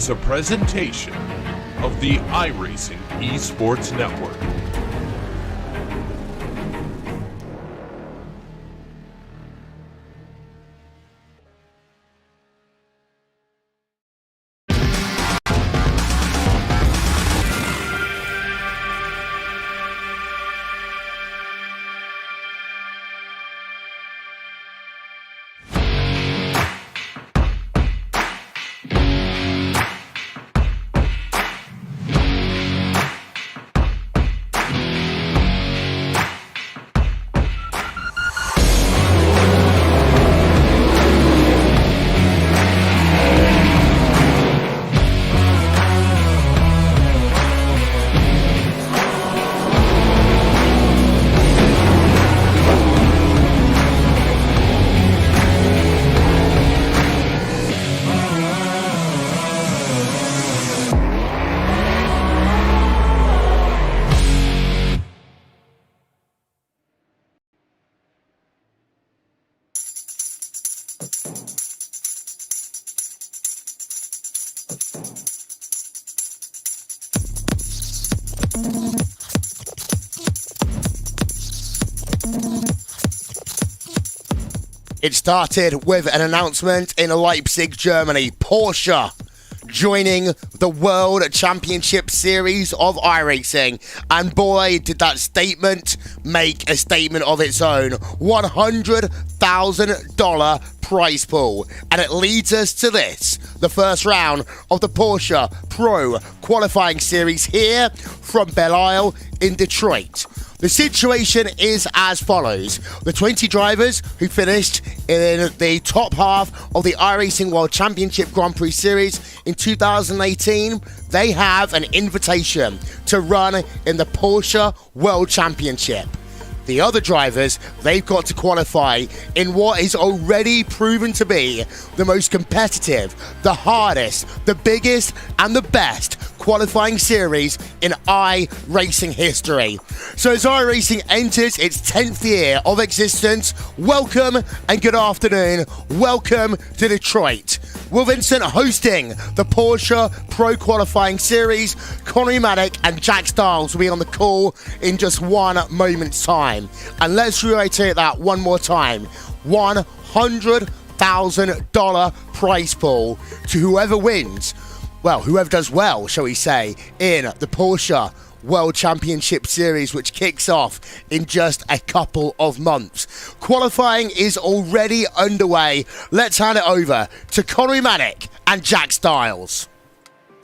is a presentation of the iRacing Esports Network. It started with an announcement in Leipzig, Germany. Porsche joining the World Championship Series of iRacing. And boy, did that statement make a statement of its own. $100,000 prize pool. And it leads us to this, the first round of the Porsche Pro Qualifying Series here from Belle in Detroit. The situation is as follows. The 20 drivers who finished in the top half of the iRacing World Championship Grand Prix Series in 2018, they have an invitation to run in the Porsche World Championship. The other drivers, they've got to qualify in what is already proven to be the most competitive, the hardest, the biggest, and the best qualifying series in iRacing history. So as iRacing enters its 10th year of existence, welcome and good afternoon. Welcome to Detroit. Will Vincent hosting the Porsche Pro Qualifying Series. Connery Maddock and Jack Stiles will be on the call in just one moment's time. And let's reiterate that one more time. $100,000 prize pool to whoever wins. Well, whoever does well, shall we say, in the Porsche World Championship Series, which kicks off in just a couple of months. Qualifying is already underway. Let's hand it over to Connery Maddock and Jack Stiles.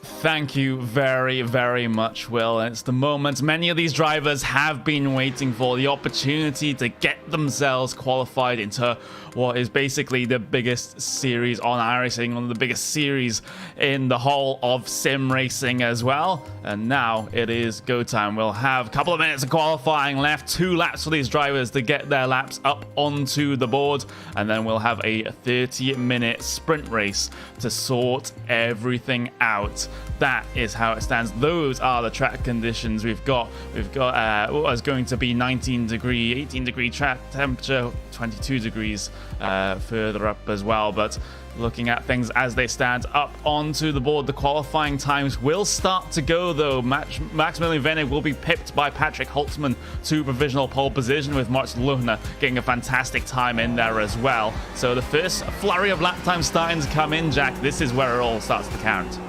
Thank you very, very much, Will. It's the moment many of these drivers have been waiting for, the opportunity to get themselves qualified into what is basically the biggest series on iRacing, one of the biggest series in the whole of sim racing as well. And now it is go time. We'll have a couple of minutes of qualifying left, 2 laps for these drivers to get their laps up onto the board, and then we'll have a 30-minute sprint race to sort everything out. That is how it stands. Those are the track conditions we've got. We've got what is going to be 18 degree track temperature, 22 degrees further up as well. But looking at things as they stand up onto the board, the qualifying times will start to go, though. Maximilian Venig will be pipped by Patrick Holtzman to provisional pole position, with Mark Lohner getting a fantastic time in there as well. So the first flurry of lap time starting to come in, Jack. This is where it all starts to count.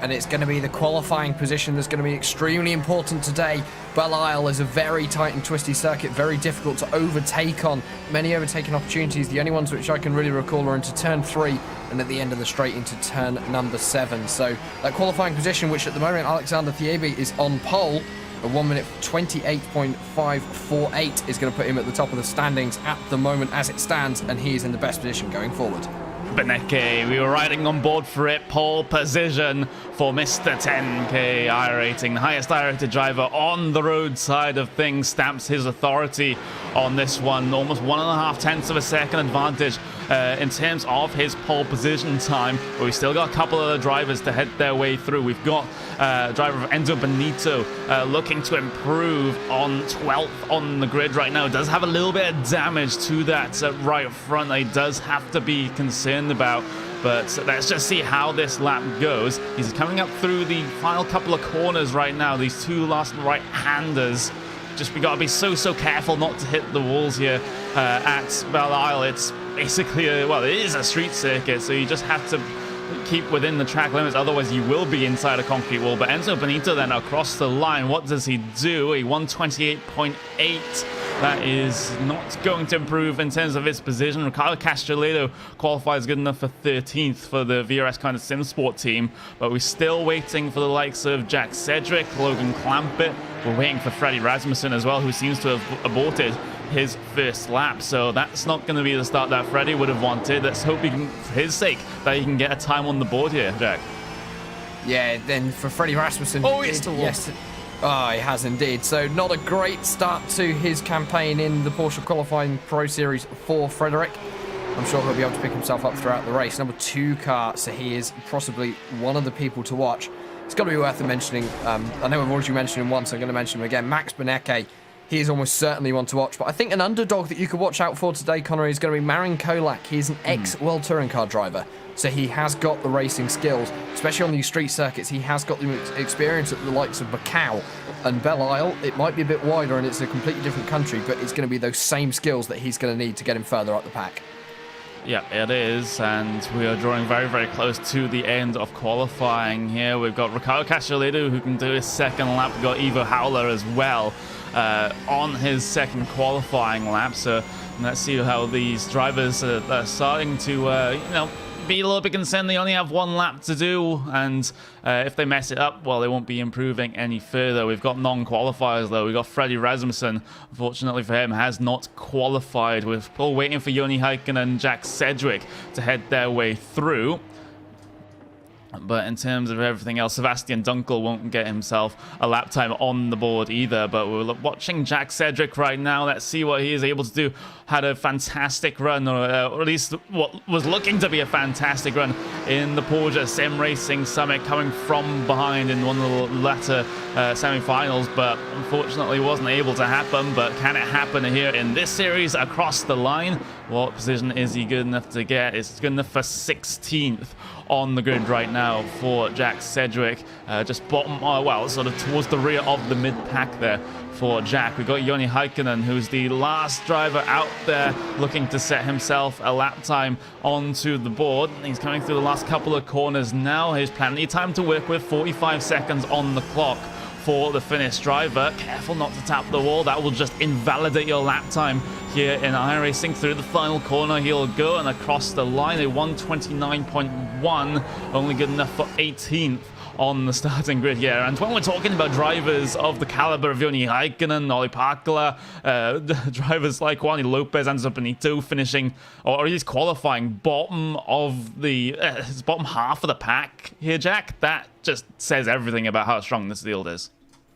And it's going to be the qualifying position that's going to be extremely important today. Belle Isle is a very tight and twisty circuit, very difficult to overtake on. Many overtaking opportunities. The only ones which I can really recall are into turn 3 and at the end of the straight into turn number 7. So that qualifying position, which at the moment Alexander Thieby is on pole, a 1 minute 28.548 is going to put him at the top of the standings at the moment as it stands, and he is in the best position going forward. Beneke, we were riding on board for it. Pole position for Mr. 10K iRating, the highest iRated driver on the road side of things, stamps his authority on this one. Almost 1.5 tenths of a second advantage in terms of his pole position time, but we've still got a couple of other drivers to head their way through. We've got driver of Enzo Benito looking to improve on 12th on the grid right now. Does have a little bit of damage to that right front that he does have to be concerned about. But let's just see how this lap goes. He's coming up through the final couple of corners right now. These two last right-handers. We got to be so careful not to hit the walls here at Belle Isle. It's basically, it is a street circuit, so you just have to keep within the track limits, otherwise you will be inside a concrete wall. But Enzo Benito then across the line, what does he do? A 128.8. That is not going to improve in terms of his position. Ricardo Castelletto qualifies good enough for 13th for the VRS kind of sim sport team, but we're still waiting for the likes of Jack Sedgwick, Logan Clampett. We're waiting for Freddie Rasmussen as well, who seems to have aborted his first lap, so that's not going to be the start that Freddie would have wanted. Let's hope he can, for his sake, that he can get a time on the board here, Jack. Yeah, then for Freddie Rasmussen. Oh, it's still yes. Oh, he has indeed. So not a great start to his campaign in the Porsche Qualifying Pro Series for Frederick. I'm sure he'll be able to pick himself up throughout the race. Number 2 car, so he is possibly one of the people to watch. It's got to be worth mentioning. I know I've already mentioned him once, so I'm going to mention him again. Max Benecke. He is almost certainly one to watch. But I think an underdog that you could watch out for today, Connery, is going to be Marin Kolak. He's an ex-World Touring Car driver. So he has got the racing skills, especially on these street circuits. He has got the experience at the likes of Macau and Belle Isle. It might be a bit wider and it's a completely different country, but it's going to be those same skills that he's going to need to get him further up the pack. Yeah, it is, and we are drawing very close to the end of qualifying here. We've got Ricardo Castelletto, who can do his second lap. We've got Ivo Howler as well on his second qualifying lap. So let's see how these drivers are starting to, be a little bit concerned. They only have one lap to do, and if they mess it up, well, they won't be improving any further. We've got non-qualifiers, though. We've got Freddie Rasmussen, unfortunately for him, has not qualified. We're still waiting for Joni Heikkinen and Jack Sedgwick to head their way through. But in terms of everything else, Sebastian Dunkel won't get himself a lap time on the board either. But we're watching Jack Sedgwick right now. Let's see what he is able to do. Had a fantastic run, or at least what was looking to be a fantastic run in the Porsche Sim Racing Summit, coming from behind in one of the latter semi-finals. But unfortunately wasn't able to happen. But can it happen here in this series across the line? What position is he good enough to get? It's good enough for 16th on the grid right now for Jack Sedgwick. Just bottom, sort of towards the rear of the mid-pack there for Jack. We've got Joni Heikkinen, who's the last driver out there looking to set himself a lap time onto the board. He's coming through the last couple of corners now. Here's plenty of time to work with, 45 seconds on the clock for the Finnish driver. Careful not to tap the wall. That will just invalidate your lap time here in iRacing. Through the final corner he'll go, and across the line, a 129.1, only good enough for 18th on the starting grid here. And when we're talking about drivers of the caliber of Joni Heikkinen, Olli Pakala, drivers like Juan Lopez and Benito finishing, or at least qualifying bottom of the bottom half of the pack here, Jack, that just says everything about how strong this field is.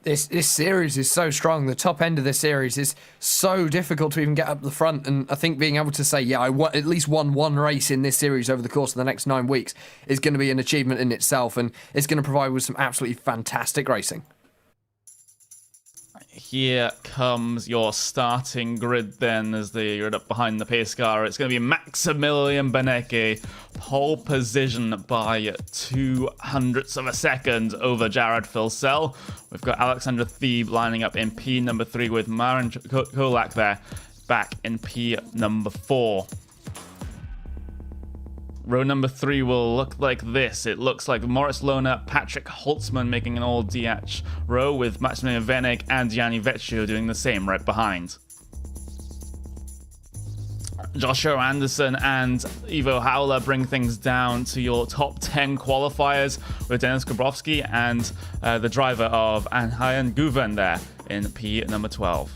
This series is so strong. The top end of this series is so difficult to even get up the front. And I think being able to say, yeah, I at least won one race in this series over the course of the next 9 weeks is going to be an achievement in itself. And it's going to provide with some absolutely fantastic racing. Here comes your starting grid then, as they are up behind the pace car. It's going to be Maximilian Benecke, pole position by 200ths of a second over Jared Filsell. We've got Alexander Thieb lining up in P number 3 with Marin Kolak there, back in P number 4. Row number 3 will look like this. It looks like Moritz Lohner, Patrick Holtzman making an all-DH row, with Maximilian Venek and Gianni Vecchio doing the same right behind. Joshua Anderson and Ivo Howler bring things down to your top 10 qualifiers, with Dennis Grabowski and the driver of Anhayan Guven there in P number 12.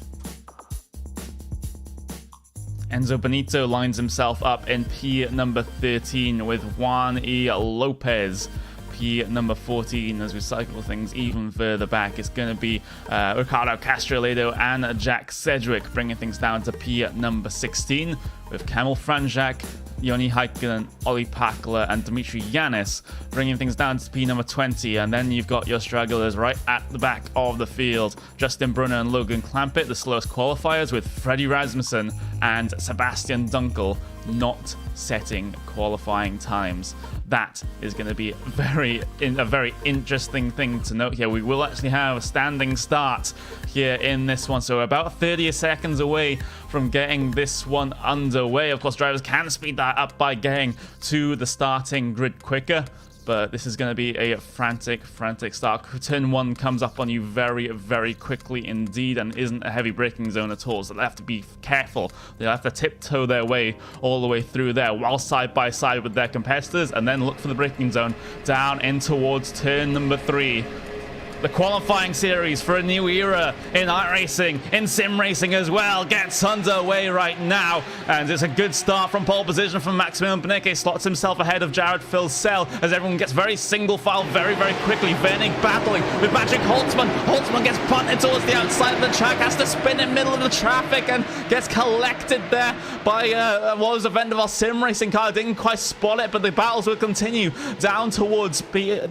Enzo Benito lines himself up in P number 13 with Juan E. Lopez. P number 14, as we cycle things even further back, it's going to be Ricardo Castelletto and Jack Sedgwick, bringing things down to P number 16, with Kamil Franjak, Joni Heikkinen, Olli Pakala, and Dimitri Yanis, bringing things down to P number 20. And then you've got your stragglers right at the back of the field. Justin Brunner and Logan Clampett, the slowest qualifiers, with Freddie Rasmussen and Sebastian Dunkel not setting qualifying times. That is going to be a very interesting thing to note here. We will actually have a standing start here in this one, so about 30 seconds away from getting this one underway. Of course, drivers can speed that up by getting to the starting grid quicker, but this is going to be a frantic start. Turn 1 comes up on you very quickly indeed, and isn't a heavy braking zone at all, so they have to be careful. They'll have to tiptoe their way all the way through there while side by side with their competitors, and then look for the braking zone down in towards turn number 3. The qualifying series for a new era in iRacing, in sim racing as well, gets underway right now. And it's a good start from pole position from Maximilian Benecke. Slots himself ahead of Jared Filsell as everyone gets very single file very quickly. Wernig battling with Patrick Holtzman. Holtzman gets punted towards the outside of the track, has to spin in the middle of the traffic and gets collected there by what was a Vendaval sim racing car. Didn't quite spot it, but the battles will continue down towards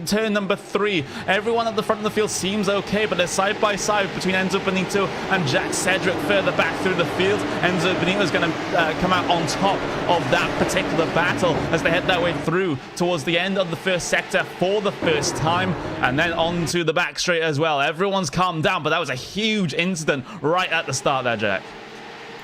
turn number 3. Everyone at the front of the field seems okay, but they're side by side between Enzo Benito and Jack Cedric further back through the field. Enzo Benito is going to come out on top of that particular battle as they head their way through towards the end of the first sector for the first time, and then on to the back straight as well. Everyone's calmed down, but that was a huge incident right at the start there, Jack.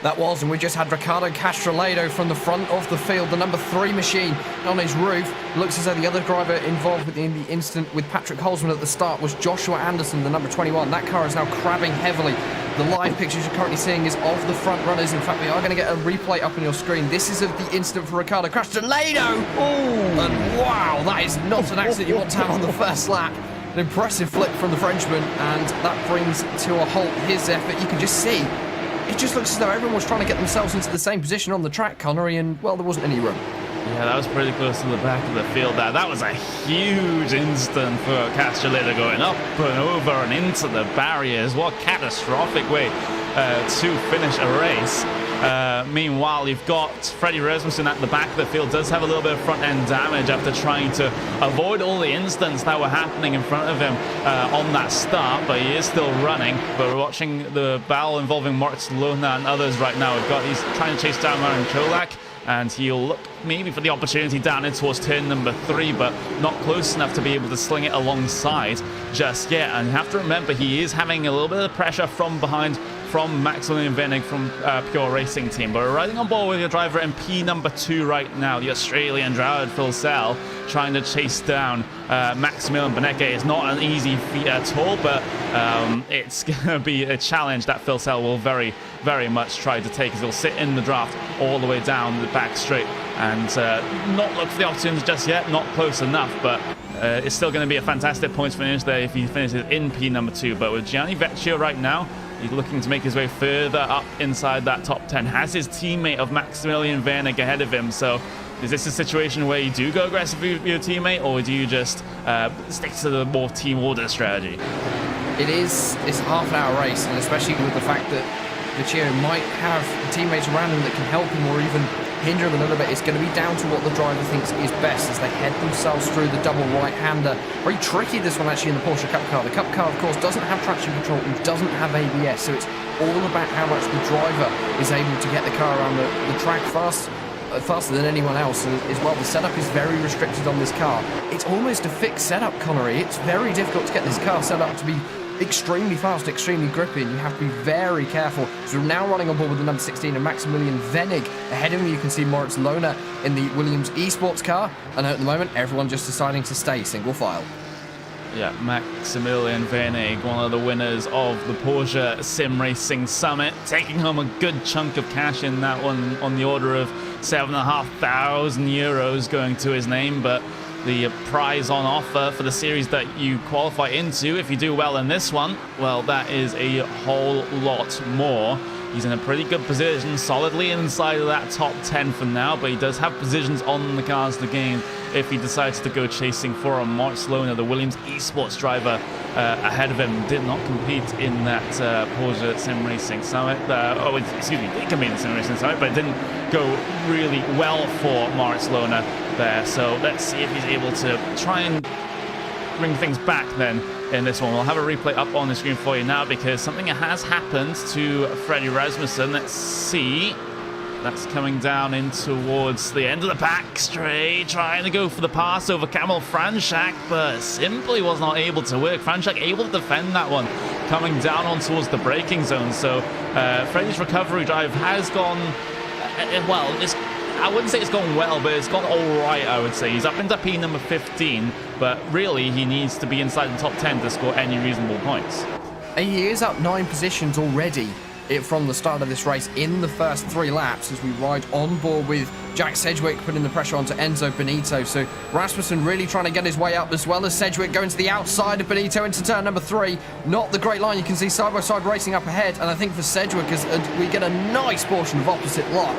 That was, and we just had Ricardo Castroledo from the front of the field, the number 3 machine on his roof. Looks as though the other driver involved in the incident with Patrick Holtzman at the start was Joshua Anderson, the number 21. That car is now crabbing heavily. The live pictures you're currently seeing is of the front runners. In fact, we are going to get a replay up on your screen. This is of the incident for Ricardo Castroledo. Oh, and wow, that is not an accident you want to have on the first lap. An impressive flip from the Frenchman, and that brings to a halt his effort. You can just see it just looks as though everyone was trying to get themselves into the same position on the track, Connery, and, well, there wasn't any room. Yeah, that was pretty close to the back of the field there. That was a huge instant for Castroledo, going up and over and into the barriers. What a catastrophic way to finish a race. Meanwhile, you've got Freddie Rasmussen at the back of the field. Does have a little bit of front-end damage after trying to avoid all the incidents that were happening in front of him on that start, but he is still running. But we're watching the battle involving Moritz Lohner and others right now. He's trying to chase down Marin Cholak, and he'll look maybe for the opportunity down in towards turn number 3, but not close enough to be able to sling it alongside just yet. And you have to remember, he is having a little bit of pressure from behind from Maximilian Wernig from Pure Racing Team. But we're riding on board with your driver in P number 2 right now, the Australian Jared Filsell, trying to chase down Maximilian Benecke. It's not an easy feat at all, but it's going to be a challenge that Filsell will very much try to take, as he'll sit in the draft all the way down the back straight and not look for the opportunity just yet. Not close enough, but it's still going to be a fantastic points finish there if he finishes in P number 2. But with Gianni Vecchio right now, he's looking to make his way further up inside that top 10. Has his teammate of Maximilian Wernig ahead of him. So is this a situation where you do go aggressive with your teammate, or do you just stick to the more team order strategy? It's a half-an-hour race, and especially with the fact that Vecchio might have teammates around him that can help him or even hinder him a little bit. It's going to be down to what the driver thinks is best as they head themselves through the double right-hander. Very tricky, this one, actually, in the Porsche Cup car. The Cup car, of course, doesn't have traction control and doesn't have ABS, so it's all about how much the driver is able to get the car around the track faster than anyone else as well. The setup is very restricted on this car. It's almost a fixed setup, Connery. It's very difficult to get this car set up to be extremely fast, extremely grippy, and you have to be very careful. So we're now running on board with the number 16 and Maximilian Wernig. Ahead of him, you can see Moritz Lohner in the Williams eSports car, and at the moment, everyone just deciding to stay single file. Yeah, Maximilian Wernig, one of the winners of the Porsche Sim Racing Summit, taking home a good chunk of cash in that one, on the order of 7,500 euros going to his name. But the prize on offer for the series that you qualify into, if you do well in this one, well, that is a whole lot more. He's in a pretty good position, solidly inside of that top 10 for now, but he does have positions on the cards to gain if he decides to go chasing for a Moritz Lohner, the Williams eSports driver ahead of him. Did not compete in that Porsche Sim Racing Summit. Did compete in the Sim Racing Summit, but it didn't go really well for Moritz Lohner there. So let's see if he's able to try and bring things back then in this one. We'll have a replay up on the screen for you now because something has happened to Freddie Rasmussen. Let's see. That's coming down in towards the end of the back straight, trying to go for the pass over Camel Franchak, but simply was not able to work. Franchak able to defend that one, coming down on towards the braking zone. So Freddie's recovery drive has gone, well, I wouldn't say it's gone well, but it's gone all right, I would say. He's up into P number 15, but really he needs to be inside the top 10 to score any reasonable points. He is up 9 positions already from the start of this race in the first 3 laps as we ride on board with Jack Sedgwick putting the pressure onto Enzo Benito. So Rasmussen really trying to get his way up, as well as Sedgwick going to the outside of Benito into turn number 3. Not the great line. You can see side by side racing up ahead, and I think for Sedgwick as we get a nice portion of opposite lock.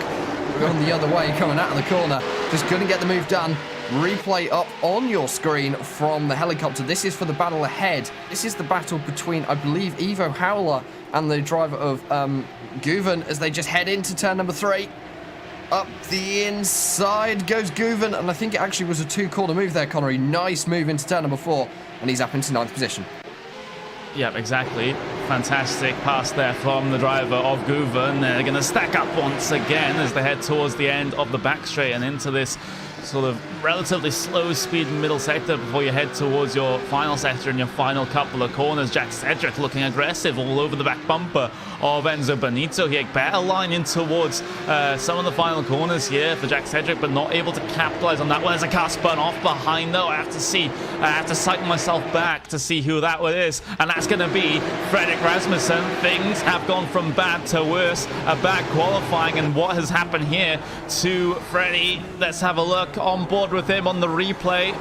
We're going the other way coming out of the corner. Just couldn't get the move done. Replay up on your screen from the helicopter. This is for the battle ahead. This is the battle between, I believe, Ivo Howler and the driver of Guven as they just head into turn number 3. Up the inside goes Guven, and I think it actually was a 2-corner move there, Connery. Nice move into turn number 4, and he's up into 9th position. Yep, exactly. Fantastic pass there from the driver of Guven. They're going to stack up once again as they head towards the end of the back straight and into this sort of relatively slow speed middle sector before you head towards your final sector and your final couple of corners. Jack Sedgwick looking aggressive all over the back bumper of Enzo Benito here. Better line in towards some of the final corners here for Jack Sedgwick, but not able to capitalize on that one as a car spun off behind though. I have to cycle myself back to see who that one is, and that's going to be Fredrik Rasmussen. Things have gone from bad to worse. A bad qualifying, and what has happened here to Freddie? Let's have a look on board with him on the replay.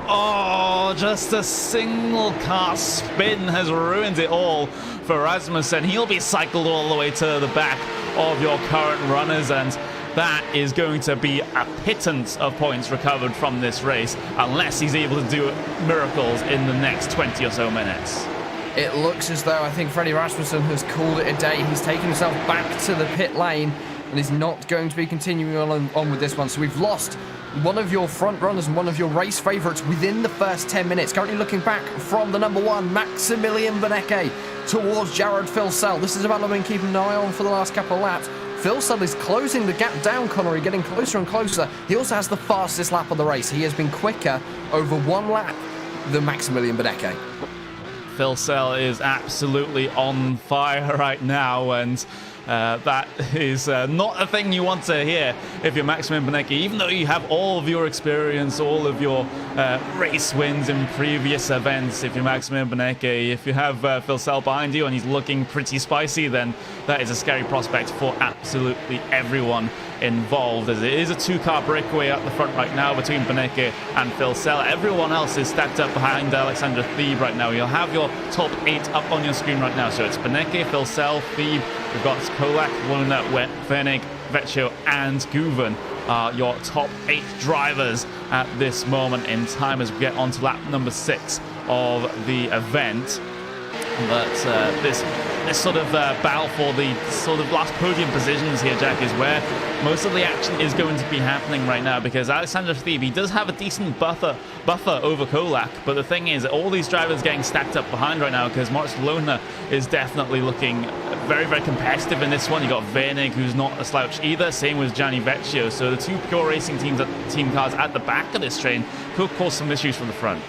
Oh, just a single car spin has ruined it all for Rasmussen. He'll be cycled all the way to the back of your current runners, and that is going to be a pittance of points recovered from this race unless he's able to do miracles in the next 20 or so minutes. It looks as though I think Freddie Rasmussen has called it a day. He's taken himself back to the pit lane and is not going to be continuing on with this one. So we've lost one of your front runners and one of your race favourites within the first 10 minutes. Currently looking back from the number 1, Maximilian Benecke, towards Jared Filsell. This is a battle I've been keeping an eye on for the last couple of laps. Filsell is closing the gap down, Connery, getting closer and closer. He also has the fastest lap of the race. He has been quicker over 1 lap than Maximilian Benecke. Filsell is absolutely on fire right now, and that is not a thing you want to hear if you're Maximilian Benecke, even though you have all of your experience, all of your race wins in previous events. If you're Maximilian Benecke, if you have Filsell behind you and he's looking pretty spicy, then that is a scary prospect for absolutely everyone involved, as it is a 2-car breakaway up the front right now between Benecke and Filsell. Everyone else is stacked up behind Alexander Thieb right now. You'll have your top 8 up on your screen right now. So it's Benecke, Filsell, Thieb. We've got Kolak, Luna, Venig, Vecchio, and Guven are your top 8 drivers at this moment in time as we get on to lap number 6 of the event. But this sort of battle for the sort of last podium positions here, Jack, is where most of the action is going to be happening right now, because Alexander Thieb, he does have a decent buffer over Kolak, but the thing is, all these drivers getting stacked up behind right now, because Moritz Lohner is definitely looking very, very competitive in this one. You got Venig, who's not a slouch either, same with Gianni Vecchio, so the 2 pure racing team cars at the back of this train could cause some issues from the front.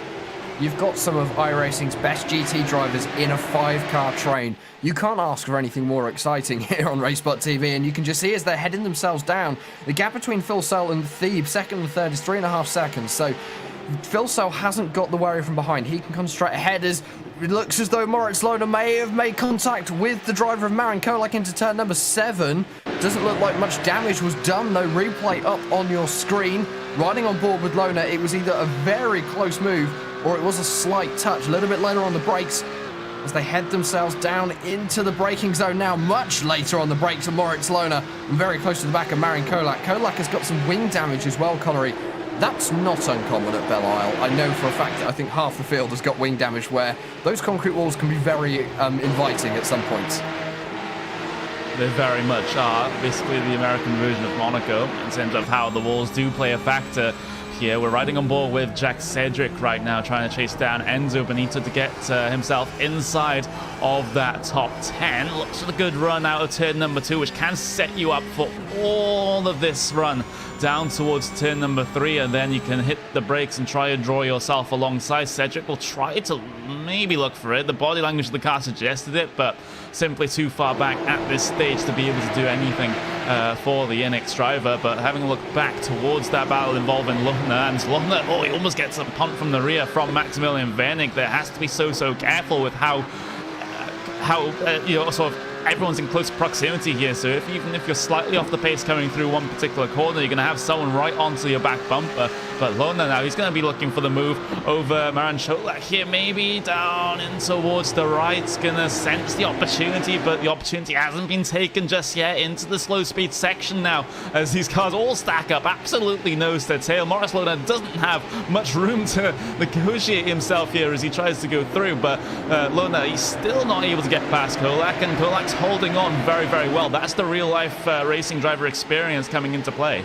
You've got some of iRacing's best GT drivers in a 5-car train. You can't ask for anything more exciting here on RaceSpotTV, and you can just see as they're heading themselves down. The gap between Filsell and Thieb, second and third, is 3.5 seconds. So Filsell hasn't got the worry from behind. He can concentrate ahead as it looks as though Moritz Lohner may have made contact with the driver of Marin Kolak into turn number 7. Doesn't look like much damage was done, though. Replay up on your screen. Riding on board with Lohner, it was either a very close move or it was a slight touch. A little bit later on the brakes as they head themselves down into the braking zone now. Much later on the brakes of Moritz Lohner and very close to the back of Marin Kolak. Kolak has got some wing damage as well, Connery. That's not uncommon at Belle Isle. I know for a fact that I think half the field has got wing damage, where those concrete walls can be very inviting at some points. They very much are basically the American version of Monaco in terms of how the walls do play a factor here. We're riding on board with Jack Cedric right now, trying to chase down Enzo Benito to get himself inside of that top 10. Looks for the good run out of turn number 2, which can set you up for all of this run down towards turn number 3, and then you can hit the brakes and try and draw yourself alongside. Cedric will try to maybe look for it. The body language of the car suggested it, but simply too far back at this stage to be able to do anything for the NX driver. But having a look back towards that battle involving Lohner, and Lohner, oh, he almost gets a punt from the rear from Maximilian Wernig. There has to be so careful with how you know, sort of everyone's in close proximity here, so even if you're slightly off the pace coming through one particular corner, you're going to have someone right onto your back bumper. But Lohner now, he's going to be looking for the move over Maran Cholak here, maybe down in towards the right. Going to sense the opportunity, but the opportunity hasn't been taken just yet into the slow speed section now, as these cars all stack up absolutely nose to tail. Maurice Lohner doesn't have much room to negotiate himself here as he tries to go through, but Lohner, he's still not able to get past Cholak, and Cholak's holding on very well. That's the real life racing driver experience coming into play.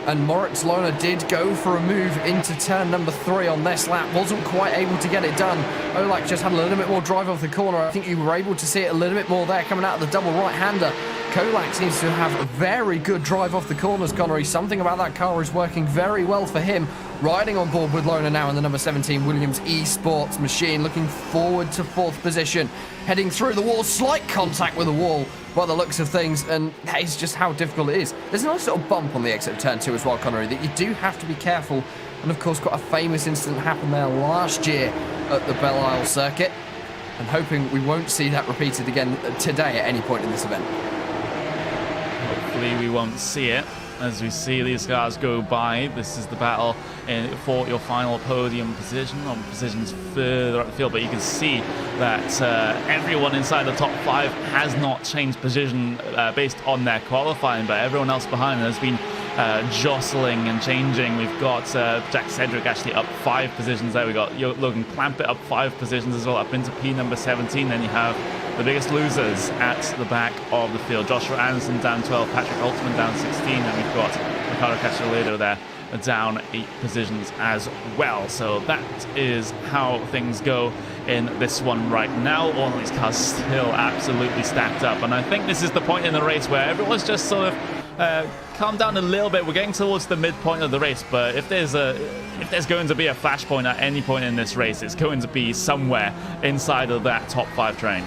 And Moritz Lohner did go for a move into turn number 3 on this lap. Wasn't quite able to get it done. Olak just had a little bit more drive off the corner. I think you were able to see it a little bit more there coming out of the double right-hander. Cholak seems to have a very good drive off the corners, Connery. Something about that car is working very well for him. Riding on board with Lohner now in the number 17 Williams eSports machine, looking forward to 4th position. Heading through the wall, slight contact with the wall by the looks of things, and that is just how difficult it is. There's a nice little bump on the exit of turn 2 as well, Connery, that you do have to be careful. And of course, got a famous incident happen there last year at the Belle Isle circuit, and hoping we won't see that repeated again today at any point in this event. Hopefully we won't see it as we see these cars go by. This is the battle for your final podium position, or positions further up the field, but you can see that everyone inside the top 5 has not changed position based on their qualifying, but everyone else behind has been jostling and changing. We've got Jack Cedric actually up 5 positions there. We've got Logan Clampett up 5 positions as well, up into P number 17. Then you have the biggest losers at the back of the field. Joshua Anderson down 12, Patrick Altman down 16, and we've got Ricardo Castillejo there down 8 positions as well. So that is how things go in this one right now. All of these cars still absolutely stacked up, and I think this is the point in the race where everyone's just sort of calm down a little bit. We're getting towards the midpoint of the race, but if there's going to be a flashpoint at any point in this race, it's going to be somewhere inside of that top 5 train.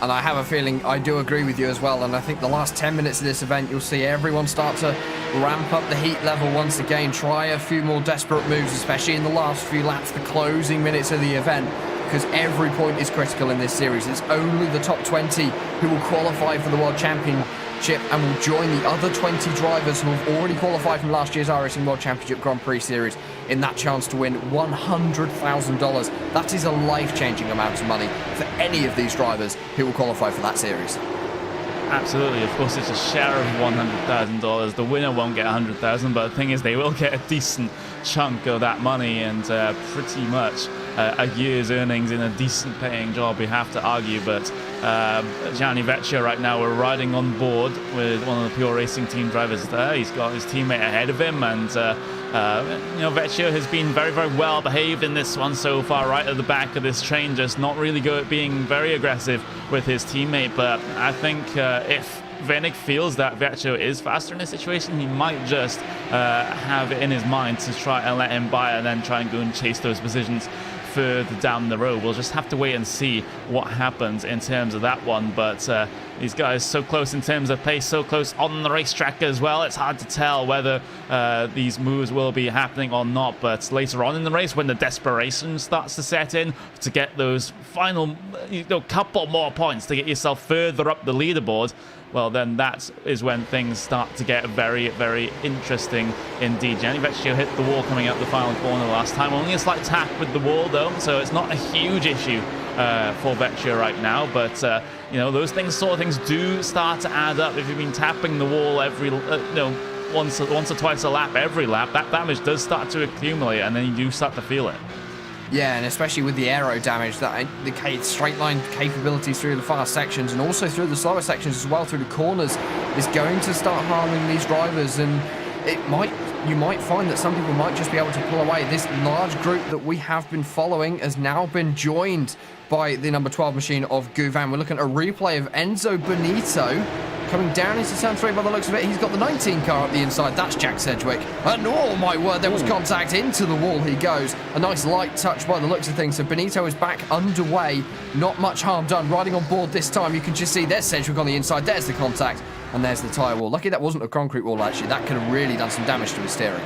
And I have a feeling I do agree with you as well. And I think the last 10 minutes of this event, you'll see everyone start to ramp up the heat level once again, try a few more desperate moves, especially in the last few laps, the closing minutes of the event, because every point is critical in this series. It's only the top 20 who will qualify for the World Championship and will join the other 20 drivers who have already qualified from last year's iRacing World Championship Grand Prix Series in that chance to win $100,000. That is a life-changing amount of money for any of these drivers who will qualify for that series. Absolutely. Of course, it's a share of $100,000. The winner won't get $100,000, but the thing is, they will get a decent chunk of that money, and pretty much a year's earnings in a decent paying job, we have to argue. But Gianni Vecchio right now, we're riding on board with one of the Pure Racing team drivers there. He's got his teammate ahead of him, and Vecchio has been very well behaved in this one so far, right at the back of this train, just not really being very aggressive with his teammate. But I think if Wernig feels that Vecchio is faster in this situation, he might just have it in his mind to try and let him by and then try and go and chase those positions further down the road. We'll just have to wait and see what happens in terms of that one. But these guys so close in terms of pace, so close on the racetrack as well. It's hard to tell whether these moves will be happening or not. But later on in the race, when the desperation starts to set in to get those final couple more points to get yourself further up the leaderboard, well, then that is when things start to get very interesting indeed. Gianni Vecchio hit the wall coming out the final corner last time. Only a slight tap with the wall, though, so it's not a huge issue for Vecchio right now. But, those sort of things do start to add up. If you've been tapping the wall every, once or twice a lap, every lap, that damage does start to accumulate, and then you do start to feel it. Yeah, and especially with the aero damage, that the straight line capabilities through the fast sections and also through the slower sections as well, through the corners, is going to start harming these drivers. And you might find that some people might just be able to pull away. This large group that we have been following has now been joined by the number 12 machine of Guvan. We're looking at a replay of Enzo Benito coming down into turn 3 by the looks of it. He's got the 19 car up the inside. That's Jack Sedgwick. And oh my word, there was contact. Into the wall he goes. A nice light touch by the looks of things. So Benito is back underway. Not much harm done. Riding on board this time. You can just see there's Sedgwick on the inside. There's the contact. And there's the tyre wall. Lucky that wasn't a concrete wall, actually. That could have really done some damage to his steering.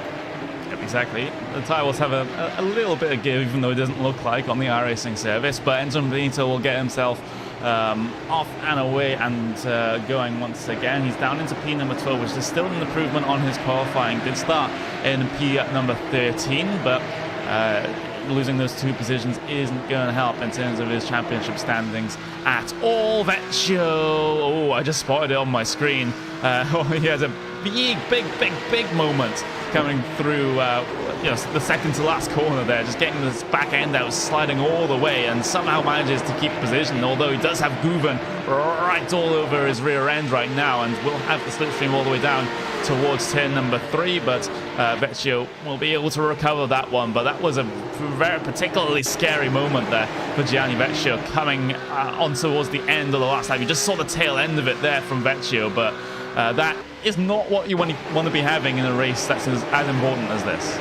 Yep, exactly. The tyre walls have a little bit of give, even though it doesn't look like on the iRacing service. But Enzo Benito will get himself off and away and going once again. He's down into P number 12, which is still an improvement on his qualifying. Did start in P at number 13, but losing those 2 positions isn't going to help in terms of his championship standings at all. Vecchio, oh, I just spotted it on my screen. He has a big moment coming through the second to last corner there, just getting this back end out, sliding all the way, and somehow manages to keep position, although he does have Guven right all over his rear end right now, and will have the slipstream all the way down towards turn number 3, but Vecchio will be able to recover that one. But that was a very particularly scary moment there for Gianni Vecchio coming on towards the end of the last lap. You just saw the tail end of it there from Vecchio, but that is not what you want to be having in a race that's as important as this.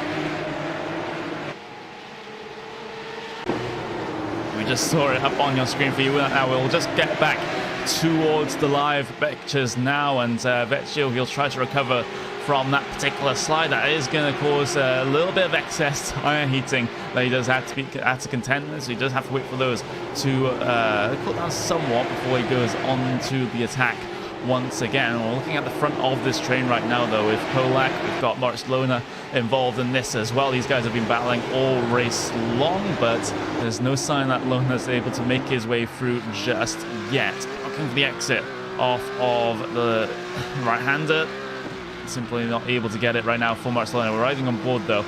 We just saw it up on your screen for you. Now we'll just get back towards the live pictures now, and Vecchio, he'll try to recover from that particular slide. That is going to cause a little bit of excess tire heating that he does have to contend with, so he does have to wait for those to cool down somewhat before he goes on to the attack once again. We're looking at the front of this train right now, though, with Kolak. We've got Moritz Lohner involved in this as well. These guys have been battling all race long, but there's no sign that Lohner's able to make his way through just yet. Looking for the exit off of the right-hander. Simply not able to get it right now for Moritz Lohner. We're riding on board, though,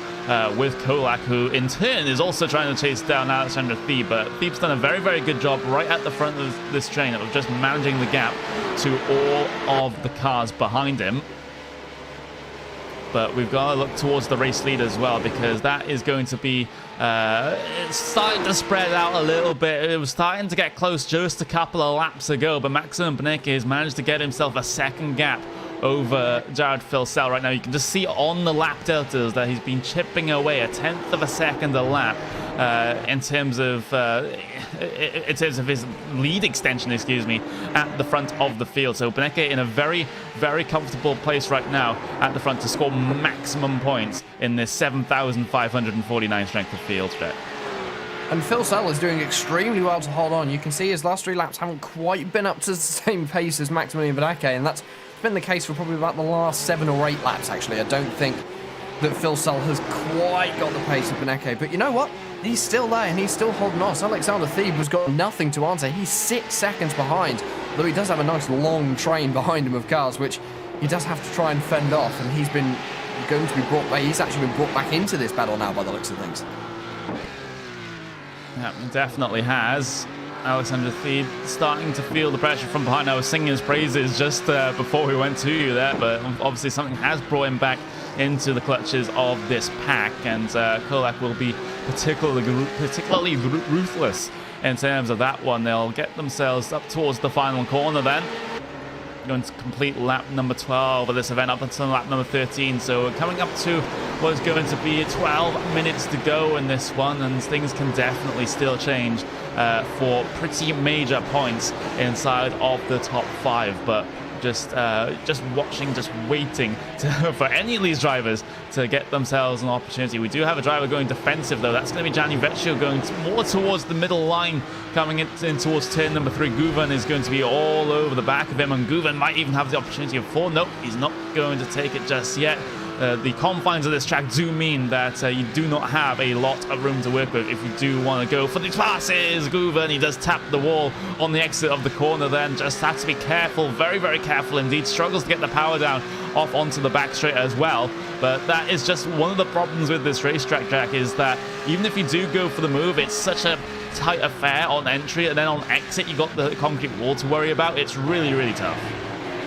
with Kolak, who in turn is also trying to chase down Alexander Thieb. But Thieb's done a very good job right at the front of this train of just managing the gap to all of the cars behind him. But we've got to look towards the race lead as well, because that is going to be it's starting to spread out a little bit. It was starting to get close just a couple of laps ago, but Maximum Beneke has managed to get himself a second gap over Jared Filsell right now. You can just see on the lap deltas that he's been chipping away 1/10 of a second a lap in terms of his lead extension, at the front of the field. So Beneke in a very comfortable place right now at the front to score maximum points in this 7,549 strength of field stretch. And Filsell is doing extremely well to hold on. You can see his last 3 laps haven't quite been up to the same pace as Maximilian Beneke, and that's been the case for probably about the last 7 or 8 laps, actually. I don't think that Filsell has quite got the pace of Beneke, but you know what? He's still there, and he's still holding on. So Alexander Thieb has got nothing to answer. He's 6 seconds behind, though he does have a nice long train behind him of cars, which he does have to try and fend off, and he's actually been brought back into this battle now by the looks of things. Yeah, definitely has. Alexander Thieb starting to feel the pressure from behind. I was singing his praises just before we went to you there, but obviously something has brought him back into the clutches of this pack, and Kolak will be particularly ruthless in terms of that one. They'll get themselves up towards the final corner then. Going to complete lap number 12 of this event up until lap number 13. So we're coming up to what is going to be 12 minutes to go in this one, and things can definitely still change for pretty major points inside of the top 5. But just watching, just waiting for any of these drivers to get themselves an opportunity. We do have a driver going defensive, though. That's going to be Gianni Vecchio going more towards the middle line, coming in towards turn number 3. Guven is going to be all over the back of him, and Guven might even have the opportunity of 4. Nope, he's not going to take it just yet. The confines of this track do mean that you do not have a lot of room to work with if you do want to go for these passes. Guven, he does tap the wall on the exit of the corner then. Just has to be careful, very careful indeed. Struggles to get the power down off onto the back straight as well. But that is just one of the problems with this racetrack, Jack, is that even if you do go for the move, it's such a tight affair on entry, and then on exit you got the concrete wall to worry about. It's really tough.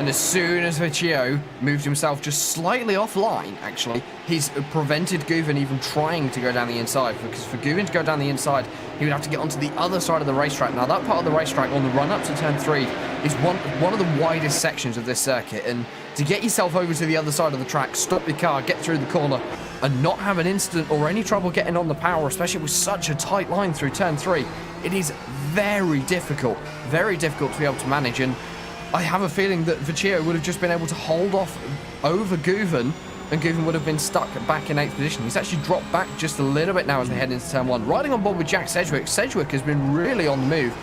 And as soon as Vecchio moved himself just slightly offline, actually, he's prevented Guven even trying to go down the inside. Because for Guven to go down the inside, he would have to get onto the other side of the racetrack. Now, that part of the racetrack on the run-up to turn 3 is one of the widest sections of this circuit. And to get yourself over to the other side of the track, stop your car, get through the corner, and not have an incident or any trouble getting on the power, especially with such a tight line through turn 3, it is very difficult to be able to manage. And I have a feeling that Vecchio would have just been able to hold off over Guven, and Guven would have been stuck back in 8th position. He's actually dropped back just a little bit now as we head into turn 1. Riding on board with Jack Sedgwick. Sedgwick has been really on the move.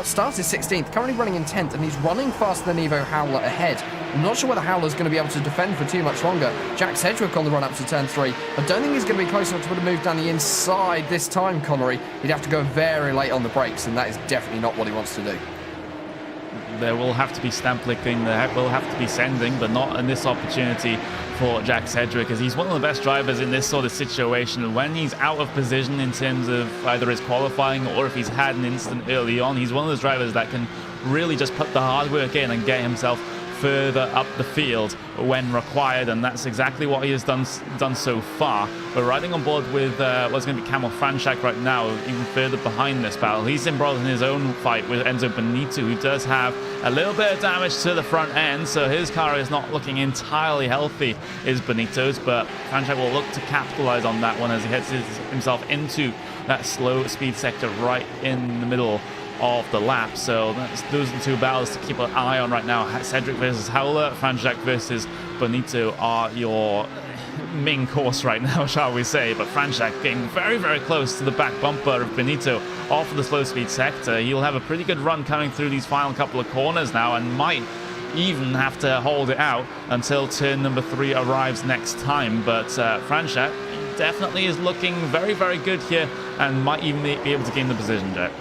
Started 16th, currently running in 10th, and he's running faster than Evo Howler ahead. I'm not sure whether Howler's going to be able to defend for too much longer. Jack Sedgwick on the run up to turn 3. I don't think he's going to be close enough to put a move down the inside this time, Connery. He'd have to go very late on the brakes, and that is definitely not what he wants to do. There will have to be stamp clicking, there will have to be sending, but not in this opportunity for Jack Sedgwick, as he's one of the best drivers in this sort of situation. When he's out of position in terms of either his qualifying or if he's had an incident early on, he's one of those drivers that can really just put the hard work in and get himself further up the field when required, and that's exactly what he has done so far. We're riding on board with what's going to be Camel Franchak right now, even further behind this battle. He's embroiled in his own fight with Enzo Benito, who does have a little bit of damage to the front end, so his car is not looking entirely healthy, is Benito's, but Franchak will look to capitalize on that one as he heads himself into that slow speed sector right in the middle of the lap. So those are the two battles to keep an eye on right now. Cedric versus Howler, Franchak versus Benito are your main course right now, shall we say. But Franchak getting very, very close to the back bumper of Benito off of the slow speed sector. He'll have a pretty good run coming through these final couple of corners now, and might even have to hold it out until turn number 3 arrives next time. But Franchak definitely is looking very, very good here, and might even be able to gain the position, Jack.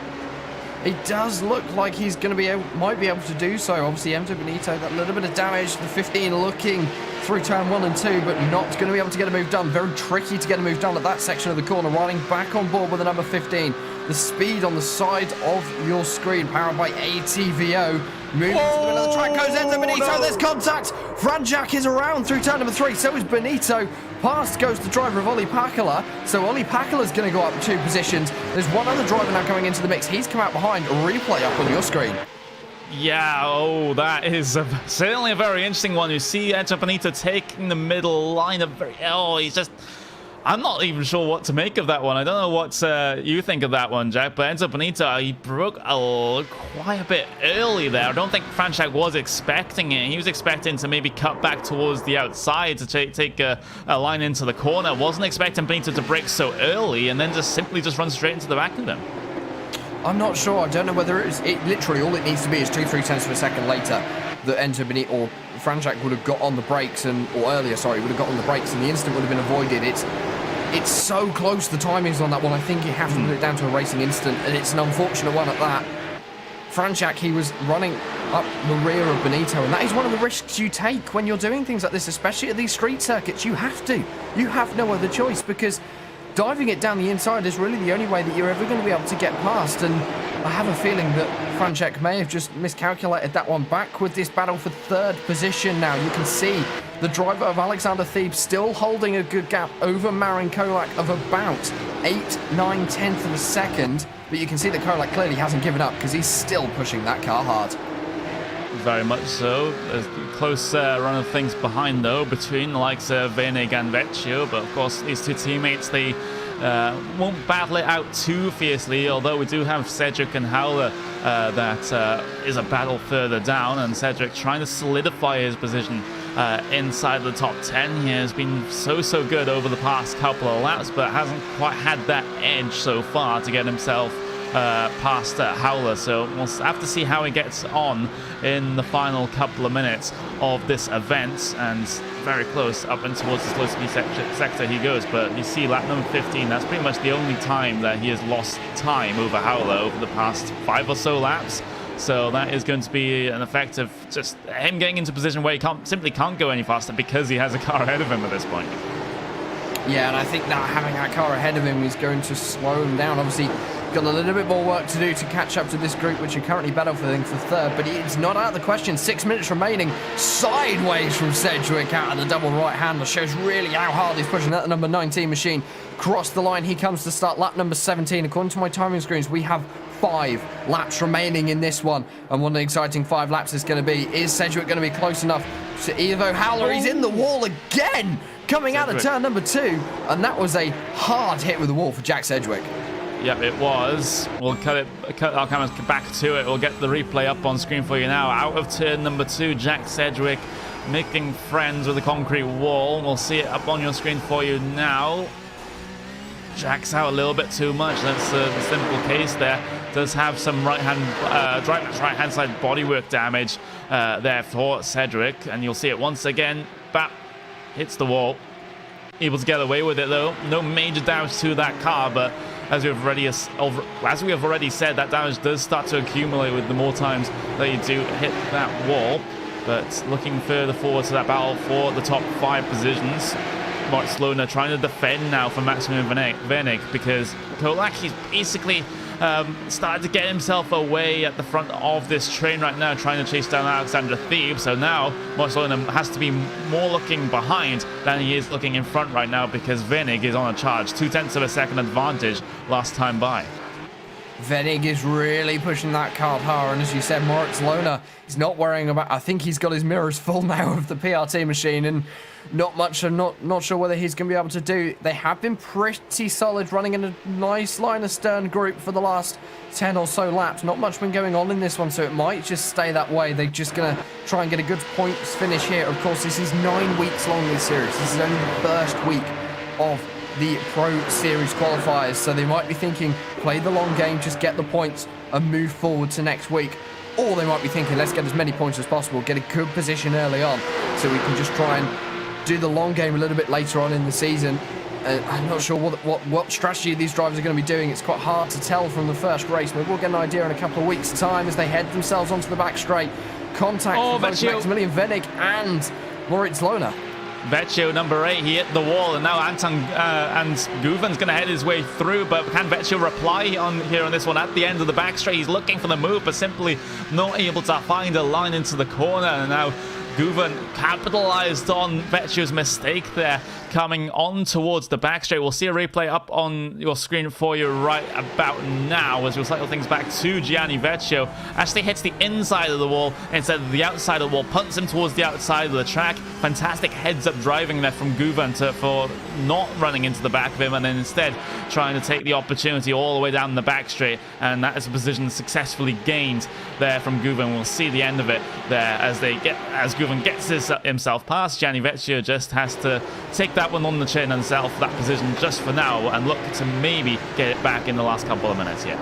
It does look like he's going to be might be able to do so. Obviously, Enzo Benito, that little bit of damage, the 15 looking through turn 1 and 2, but not going to be able to get a move done. Very tricky to get a move done at that section of the corner. Riding back on board with the number 15. The speed on the side of your screen, powered by ATVO. Moving to the middle of the track goes Enzo Benito. No. There's contact. Franchak is around through turn number 3. So is Benito. Past goes the driver of Olli Pakala. So Olli Pakala's going to go up 2 positions. There's one other driver now coming into the mix. He's come out behind. A replay up on your screen. Yeah, oh, that is certainly a very interesting one. You see Enzo Benito taking the middle line of he's just... I'm not even sure what to make of that one. I don't know what you think of that one, Jack, but Enzo Benito, he broke quite a bit early there. I don't think Franchak was expecting it. He was expecting to maybe cut back towards the outside to take a line into the corner. Wasn't expecting Benito to brake so early and then just simply run straight into the back of him. I'm not sure. I don't know whether it literally all it needs to be is 2-3 tenths of a second later that Enzo Benito or Franchak would have got on the brakes would have got on the brakes and the incident would have been avoided. It's so close, the timings on that one. I think you have to put it down to a racing incident, and it's an unfortunate one at that. Franchak, he was running up the rear of Benito, and that is one of the risks you take when you're doing things like this, especially at these street circuits. You have to. You have no other choice, because diving it down the inside is really the only way that you're ever going to be able to get past, and I have a feeling that Franchak may have just miscalculated that one. Back with this battle for 3rd position now. You can see the driver of Alexander Thebes still holding a good gap over Marin Kolak of about 8-9 of a second, but you can see that Kolak clearly hasn't given up because he's still pushing that car hard. Very much so. There's a close run of things behind, though, between the likes of Venig and Vecchio, but of course these two teammates, they won't battle it out too fiercely, although we do have Cedric and Howler that is a battle further down, and Cedric trying to solidify his position inside the top 10 here. Has been so good over the past couple of laps, but hasn't quite had that edge so far to get himself past Howler, so we'll have to see how he gets on in the final couple of minutes of this event. And very close up and towards the slow speed sector he goes, but you see lap number 15, that's pretty much the only time that he has lost time over Howler over the past 5 or so laps. So that is going to be an effect of just him getting into a position where he simply can't go any faster because he has a car ahead of him at this point. Yeah, and I think that having that car ahead of him is going to slow him down. Obviously, Got a little bit more work to do to catch up to this group, which are currently battling for third, but it's not out of the question. 6 minutes remaining. Sideways from Sedgwick out of the double right hander. Shows really how hard he's pushing that. The number 19 machine crossed the line. He comes to start lap number 17. According to my timing screens, we have 5 laps remaining in this one, and what an exciting 5 laps is going to be. Is Sedgwick going to be close enough to Evo Howler? He's in the wall again, coming out of turn number 2, and that was a hard hit with the wall for Jack Sedgwick. Yep, it was. We'll cut our cameras back to it. We'll get the replay up on screen for you now. Out of turn number 2, Jack Sedgwick making friends with the concrete wall. We'll see it up on your screen for you now. Jack's out a little bit too much. That's the simple case there. Does have some driver's right-hand side bodywork damage there for Sedgwick, and you'll see it once again. Bap hits the wall. Able to get away with it though. No major damage to that car, but as we have already said, that damage does start to accumulate with the more times that you do hit that wall. But looking further forward to that battle for the top 5 positions. Moritz Lohner trying to defend now for Maximilian Wernig, because Kolak, he's basically started to get himself away at the front of this train right now, trying to chase down Alexander Thebe. So now Moritz Lohner has to be more looking behind than he is looking in front right now, because Wernig is on a charge. 0.2 of a second advantage last time by. Wernig is really pushing that car hard, and as you said, Moritz Lohner is not worrying about. I think he's got his mirrors full now of the PRT machine, and not much. I'm not sure whether he's going to be able to do. They have been pretty solid, running in a nice line of stern group for the last 10 or so laps. Not much been going on in this one, so it might just stay that way. They're just going to try and get a good points finish here. Of course, this is 9 weeks long, this series. This is only the first week of the Pro Series qualifiers, so they might be thinking, play the long game, just get the points and move forward to next week. Or they might be thinking, let's get as many points as possible, get a good position early on, so we can just try and do the long game a little bit later on in the season. I'm not sure what strategy these drivers are going to be doing. It's quite hard to tell from the first race, but we'll get an idea in a couple of weeks' time as they head themselves onto the back straight. Contact for both Maximilian Wernig and Moritz Lohner. Vecchio, number 8, he hit the wall, and now Anton and Guven's going to head his way through, but can Vecchio reply on this one at the end of the back straight? He's looking for the move, but simply not able to find a line into the corner, and now Guven capitalized on Vecchio's mistake there, coming on towards the back straight. We'll see a replay up on your screen for you right about now as we'll cycle things back to Gianni Vecchio. Actually hits the inside of the wall instead of the outside of the wall, punts him towards the outside of the track. Fantastic heads-up driving there from Guven for not running into the back of him, and then instead trying to take the opportunity all the way down the back straight, and that is a position successfully gained there from Guven. We'll see the end of it there as Guven gets himself past. Gianni Vecchio just has to take that one on the chin and settle for that position just for now, and look to maybe get it back in the last couple of minutes here.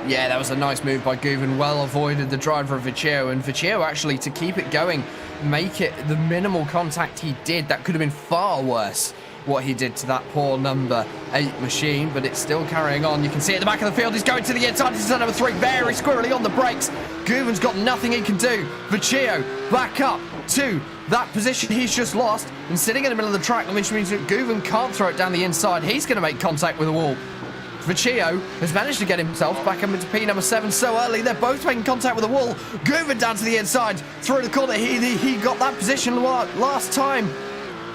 Yeah, that was a nice move by Guven. Well avoided the driver of Vecchio, and Vecchio actually, to keep it going, make it the minimal contact he did. That could have been far worse, what he did to that poor number 8 machine, but it's still carrying on. You can see at the back of the field, he's going to the inside. This is number 3, very squirrely on the brakes. Guven's got nothing he can do. Vecchio back up to that position he's just lost and sitting in the middle of the track, which means that Guven can't throw it down the inside. He's going to make contact with the wall. Vecchio has managed to get himself back up into P number 7 so early. They're both making contact with the wall. Guven down to the inside, through the corner. He got that position last time,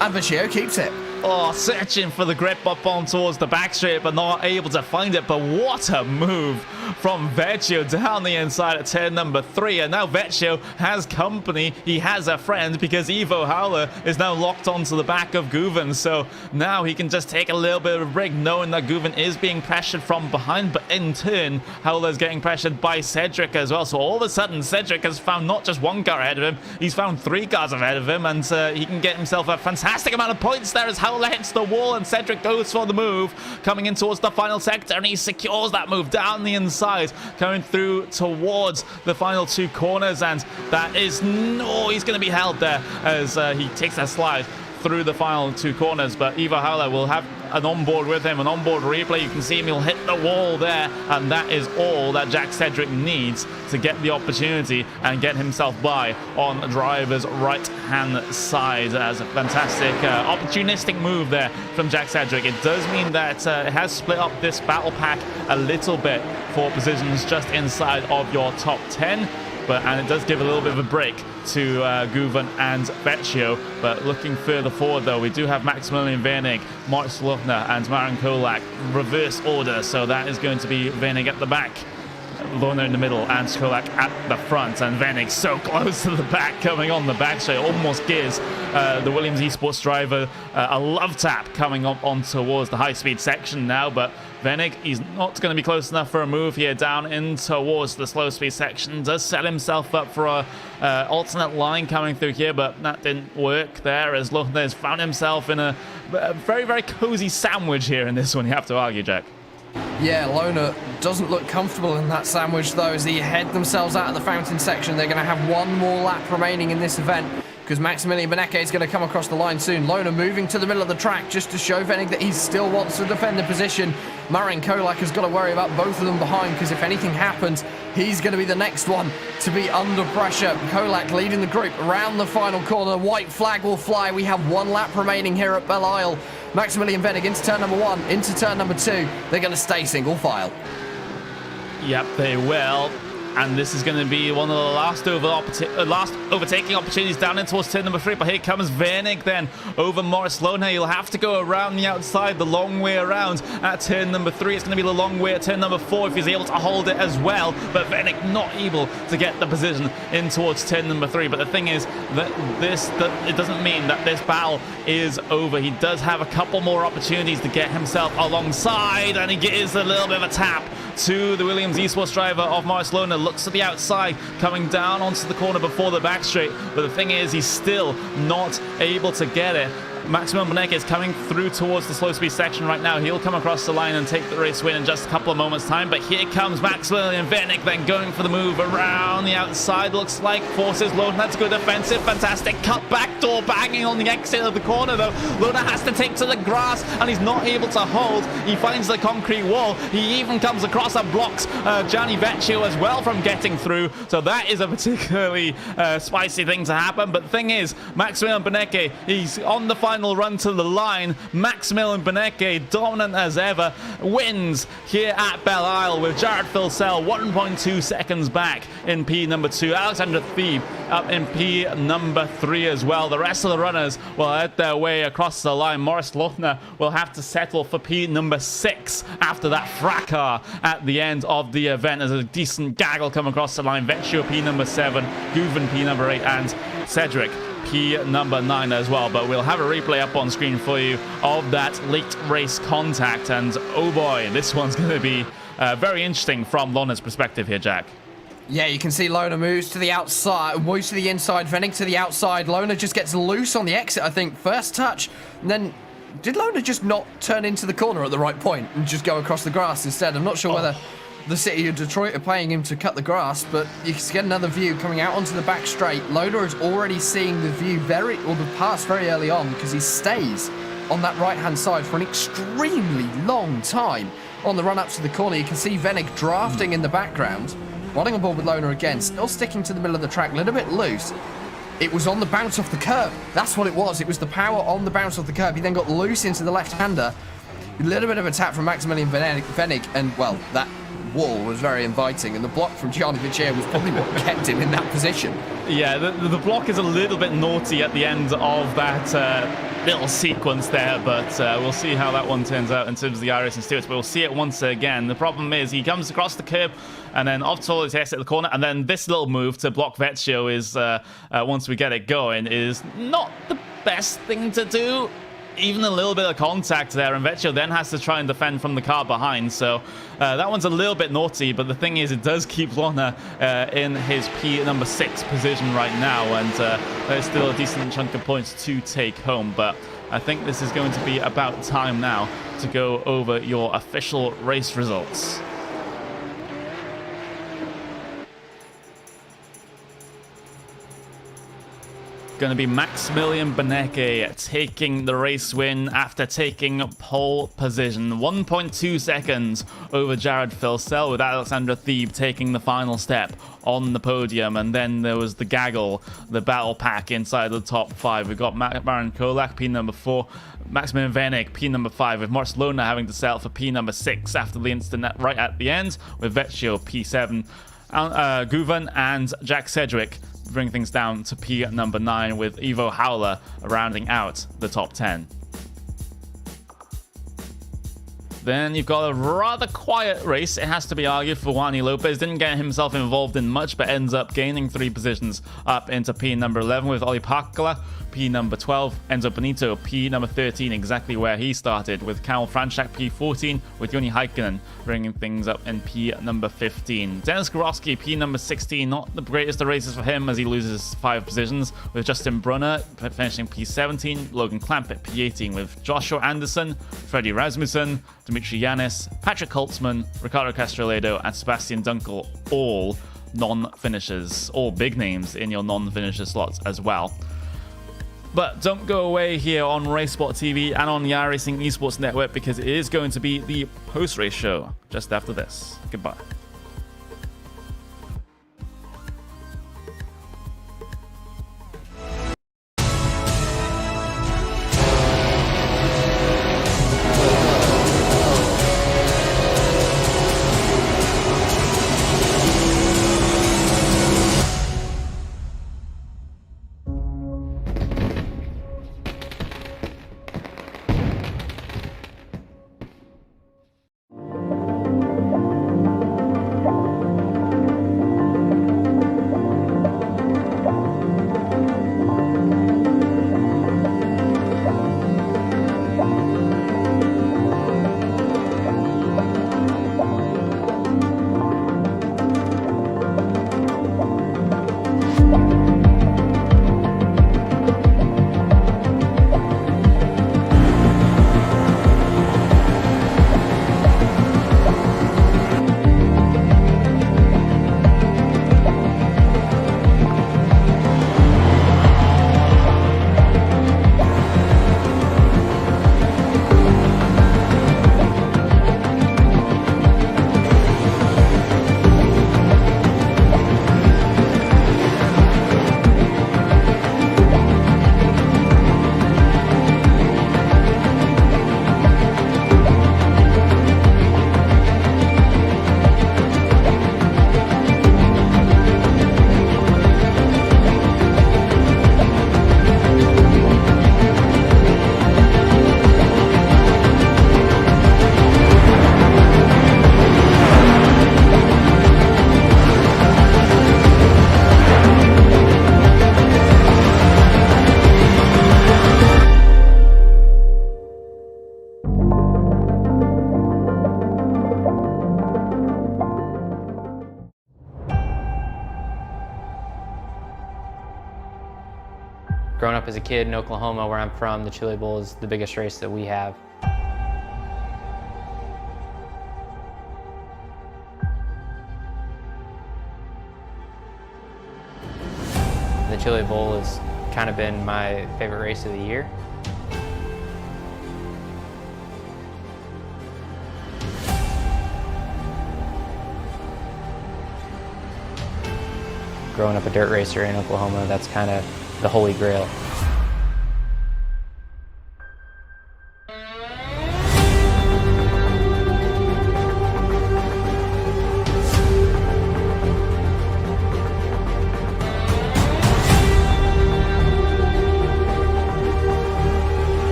and Vecchio keeps it. Oh, searching for the grip up on towards the back straight, but not able to find it. But what a move from Vecchio down the inside at turn number 3. And now Vecchio has company. He has a friend, because Ivo Howler is now locked onto the back of Guven. So now he can just take a little bit of a break, knowing that Guven is being pressured from behind. But in turn, Howler's getting pressured by Cedric as well. So all of a sudden, Cedric has found not just 1 car ahead of him, he's found 3 cars ahead of him. And he can get himself a fantastic amount of points there as Howler hits the wall, and Cedric goes for the move, coming in towards the final sector, and he secures that move down the inside, coming through towards the final 2 corners, and that is he's going to be held there as he takes that slide through the final 2 corners, but Ivo Haller will have an onboard with him, an onboard replay. You can see him, he'll hit the wall there, and that is all that Jack Cedric needs to get the opportunity and get himself by on the driver's right-hand side. As a fantastic opportunistic move there from Jack Cedric. It does mean that it has split up this battle pack a little bit for positions just inside of your top 10. And it does give a little bit of a break to Guven and Vecchio. But looking further forward, though, we do have Maximilian Wernig, Mark Sluchner, and Marin Kolak reverse order. So that is going to be Wernig at the back, Lohner in the middle, and Kolak at the front. And Wernig so close to the back, coming on the back straight, almost gives the Williams Esports driver a love tap coming up on towards the high-speed section now. But Wernig, he's not going to be close enough for a move here down in towards the slow speed section. Does set himself up for a alternate line coming through here, but that didn't work there, as Lohner has found himself in a very, very cozy sandwich here in this one, you have to argue, Jack. Yeah, Lohner doesn't look comfortable in that sandwich, though, as they head themselves out of the fountain section. They're going to have one more lap remaining in this event, because Maximilian Benecke is going to come across the line soon. Lohner moving to the middle of the track just to show Wernig that he still wants to defend the position. Marin Kolak has got to worry about both of them behind, because if anything happens, he's going to be the next one to be under pressure. Kolak leading the group around the final corner. White flag will fly. We have one lap remaining here at Belle Isle. Maximilian Wernig into turn number 1, into turn number 2. They're going to stay single file. Yep, they will. And this is going to be one of the last overtaking opportunities down in towards turn number 3. But here comes Wernig then over Morris Lohner. He'll have to go around the outside, the long way around at turn number 3. It's going to be the long way at turn number 4 if he's able to hold it as well. But Wernig not able to get the position in towards turn number 3. But the thing is that it doesn't mean that this battle is over. He does have a couple more opportunities to get himself alongside, and he gives a little bit of a tap to the Williams Esports driver of Morris Lohner. Looks to the outside, coming down onto the corner before the back straight. But the thing is, he's still not able to get it. Maximilian Benecke is coming through towards the slow speed section right now. He'll come across the line and take the race win in just a couple of moments' time. But here comes Maximilian Wernig then going for the move around the outside. Looks like forces Lohner. That's good defensive. Fantastic cut back door banging on the exit of the corner, though. Lohner has to take to the grass and he's not able to hold. He finds the concrete wall. He even comes across and blocks Gianni Vecchio as well from getting through. So that is a particularly spicy thing to happen. But the thing is, Maximilian Benecke, he's on the final run to the line. Maximilian Benecke, dominant as ever, wins here at Belle Isle with Jared Filsell 1.2 seconds back in P number 2. Alexander Thieb up in P number 3 as well. The rest of the runners will head their way across the line. Morris Lohner will have to settle for P number 6 after that fracas at the end of the event, as a decent gaggle come across the line. Vecchio P number 7, Guven P number 8, and Cedric P number 9 as well. But we'll have a replay up on screen for you of that late race contact, and oh boy, this one's going to be very interesting from Lohner's perspective here, Jack. Yeah, you can see Lohner moves to the outside, moves to the inside, Wernig to the outside. Lohner just gets loose on the exit, I think. First touch, and then did Lohner just not turn into the corner at the right point and just go across the grass instead? I'm not sure whether the city of Detroit are paying him to cut the grass, but you can get another view coming out onto the back straight. Lohner is already seeing the view the pass very early on, because he stays on that right-hand side for an extremely long time. On the run-up to the corner, you can see Wernig drafting in the background, running on board with Lohner again, still sticking to the middle of the track, a little bit loose. It was on the bounce off the curb. That's what it was. It was the power on the bounce off the curb. He then got loose into the left-hander. A little bit of a tap from Maximilian Wernig, and, well, that wall was very inviting, and the block from Gianni Vecchio was probably what kept him in that position. Yeah, the block is a little bit naughty at the end of that little sequence there, but we'll see how that one turns out in terms of the iRacing Stewards. But we'll see it once again. The problem is he comes across the curb and then off towards the exit of the corner, and then this little move to block Vecchio is, once we get it going, is not the best thing to do. Even a little bit of contact there, and Vecchio then has to try and defend from the car behind. So that one's a little bit naughty, but the thing is, it does keep Lohner in his P number 6 position right now, and there's still a decent chunk of points to take home. But I think this is going to be about time now to go over your official race results. going to be Maximilian Benecke taking the race win after taking pole position. 1.2 seconds over Jared Filsell, with Alexander Thieb taking the final step on the podium. And then there was the gaggle, the battle pack inside the top 5. We've got Marin Kolak, P number 4, Maximilian Venek, P number 5, with Moritz Lohner having to settle for P number 6 after the incident right at the end, with Vecchio P7. Guven and Jack Sedgwick bring things down to P number 9, with Ivo Howler rounding out the top 10. Then you've got a rather quiet race, it has to be argued, for Juani Lopez. Didn't get himself involved in much, but ends up gaining 3 positions up into P number 11, with Oli Pakala, P number 12, Enzo Benito, P number 13, exactly where he started, with Karel Franchak, P14, with Joni Heikkinen bringing things up in P number 15. Dennis Gorowski, P number 16, not the greatest of races for him as he loses 5 positions, with Justin Brunner finishing P17, Logan Clamp at P18, with Joshua Anderson, Freddie Rasmussen, Dimitri Yanis, Patrick Holtzman, Ricardo Castroledo, and Sebastian Dunkel, all non-finishers, all big names in your non-finisher slots as well. But don't go away here on RaceSpotTV and on the iRacing Esports Network, because it is going to be the post-race show just after this. Goodbye. Growing up as a kid in Oklahoma, where I'm from, the Chili Bowl is the biggest race that we have. The Chili Bowl has kind of been my favorite race of the year. Growing up a dirt racer in Oklahoma, that's kind of the holy grail.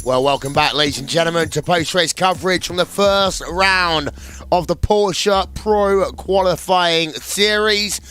Well, welcome back, ladies and gentlemen, to post-race coverage from the first round of the Porsche Pro Qualifying Series.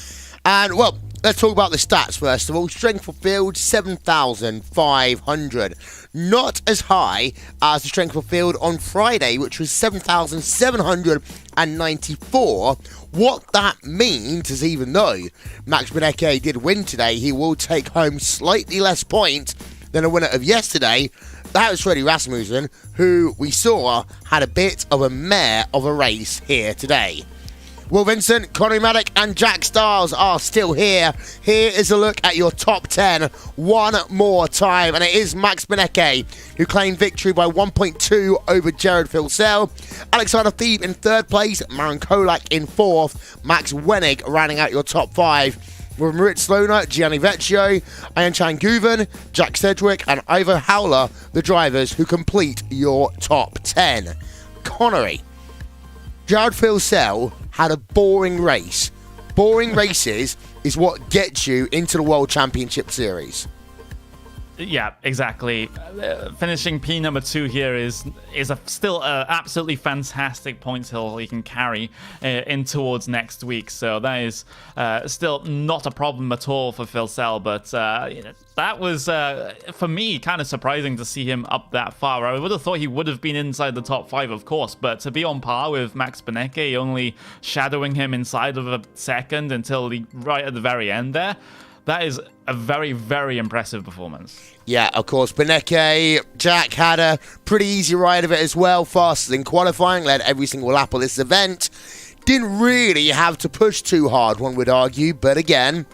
And, well, let's talk about the stats first of all. Strength of field, 7,500. Not as high as the strength of field on Friday, which was 7,794. What that means is, even though Max Benecke did win today, he will take home slightly less points than the winner of yesterday. That was Freddie Rasmussen, who we saw had a bit of a mare of a race here today. Will Vincent, Connery Maddock and Jack Stiles are still here. Here is a look at your top 10 one more time. And it is Max Benecke who claimed victory by 1.2 over Jared Filsell. Alexander Thieb in third place. Marin Kolak in fourth. Max Wennig rounding out your top 5. With Moritz Sloner, Gianni Vecchio, Ian Chan Guven, Jack Sedgwick and Ivo Howler, the drivers who complete your top 10. Connery, Jared Filsell had a boring race. Boring races is what gets you into the World Championship Series. Yeah, exactly. Finishing P number 2 here is still an absolutely fantastic points hill he can carry in towards next week. So that is still not a problem at all for Filsell. But that was, for me, kind of surprising to see him up that far. I would have thought he would have been inside the top 5, of course. But to be on par with Max Benecke, only shadowing him inside of a second until right at the very end there, that is a very, very impressive performance. Yeah, of course, Benecke, Jack had a pretty easy ride of it as well, faster than qualifying, led every single lap of this event. Didn't really have to push too hard, one would argue, but again,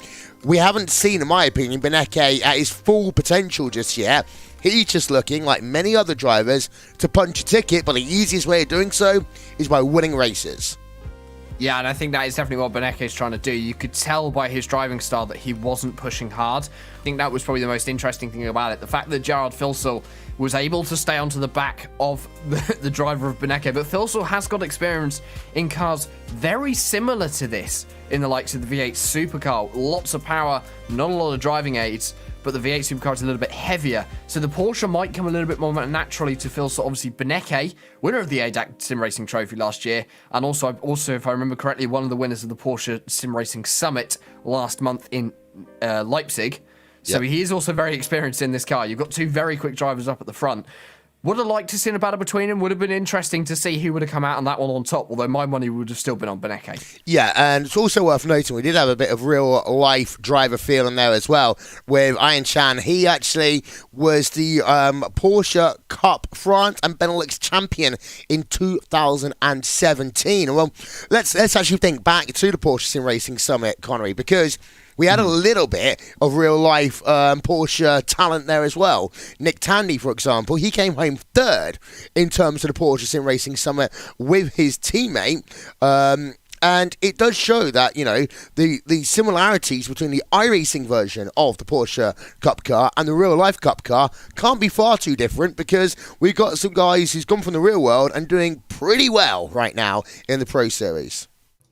we haven't seen, in my opinion, Benecke at his full potential just yet. He's just looking, like many other drivers, to punch a ticket, but the easiest way of doing so is by winning races. Yeah, and I think that is definitely what Benecke is trying to do. You could tell by his driving style that he wasn't pushing hard. I think that was probably the most interesting thing about it. The fact that Jared Filsell was able to stay onto the back of the driver of Benecke. But Filsell has got experience in cars very similar to this in the likes of the V8 supercar. Lots of power, not a lot of driving aids, but the V8 supercar is a little bit heavier. So the Porsche might come a little bit more naturally to Filsell. Obviously, Benecke, winner of the ADAC Sim Racing Trophy last year, and also, if I remember correctly, one of the winners of the Porsche Sim Racing Summit last month in Leipzig. So he is also very experienced in this car. You've got two very quick drivers up at the front. Would have liked to see a battle between them. Would have been interesting to see who would have come out on that one on top, although my money would have still been on Benecke. Yeah, and it's also worth noting we did have a bit of real-life driver feel in there as well with Ian Chan. He actually was the Porsche Cup France and Benelux champion in 2017. Well, let's actually think back to the Porsche Sim Racing Summit, Connery, because we had a little bit of real-life Porsche talent there as well. Nick Tandy, for example, he came home third in terms of the Porsche Sim Racing Summit with his teammate. And it does show that, you know, the similarities between the iRacing version of the Porsche Cup car and the real-life Cup car can't be far too different, because we've got some guys who's gone from the real world and doing pretty well right now in the Pro Series.